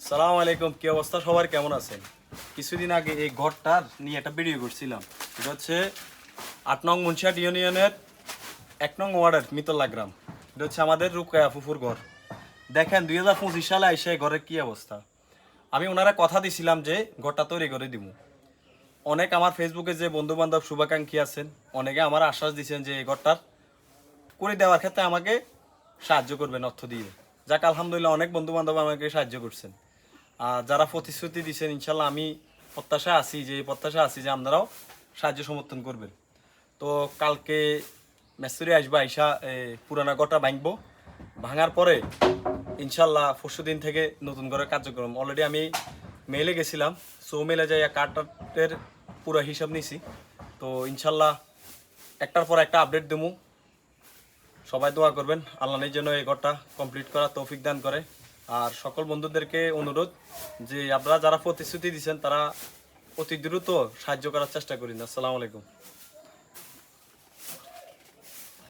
সালাম আলাইকুম, কি অবস্থা সবার, কেমন আছেন? কিছুদিন আগে এই ঘরটার নিয়ে একটা ভিডিও করছিলাম। এটা হচ্ছে 8 নং মুন্সিয়াট ইউনিয়নের 1 নং ওয়ার্ডের মিতল্লা গ্রাম। এটা হচ্ছে আমাদের রুকায়া ফুফুর ঘর। দেখেন 2025 সালে আইসে ঘরের কি অবস্থা। আমি ওনারা কথা দিছিলাম যে ঘরটা তৈরি করে দিব। অনেক আমার ফেসবুকে যে বন্ধু বান্ধব শুভাকাঙ্ক্ষী আছেন, অনেকে আমার আশ্বাস দিচ্ছেন যে এই ঘরটার করে দেওয়ার ক্ষেত্রে আমাকে সাহায্য করবেন অর্থ দিয়ে। যাক আলহামদুলিল্লাহ, অনেক বন্ধু বান্ধব আমাকে সাহায্য করছেন। আর যারা প্রতিশ্রুতি দিচ্ছেন, ইনশাল্লাহ আমি প্রত্যাশা আছি যে আপনারাও সাহায্য সমর্থন করবেন। তো কালকে মেসরি আসবা, আইসা পুরানা ঘরটা ভাঙবো। ভাঙার পরে ইনশাল্লাহ পরশু দিন থেকে নতুন করে কার্যক্রম অলরেডি আমি মেলে গেছিলাম। সো মেলে যাই কার্ডের পুরো হিসাব নিছি। তো ইনশাল্লাহ একটার পর একটা আপডেট দেবো। সবাই দোয়া করবেন আল্লাহ যেন এই ঘরটা কমপ্লিট করার তৌফিক দান করে। আর সকল বন্ধুদেরকে অনুরোধ যে আপনারা যারা প্রতিশ্রুতি দিচ্ছেন তারা অতি দ্রুত সাহায্য করার চেষ্টা করেন। আসসালামু আলাইকুম।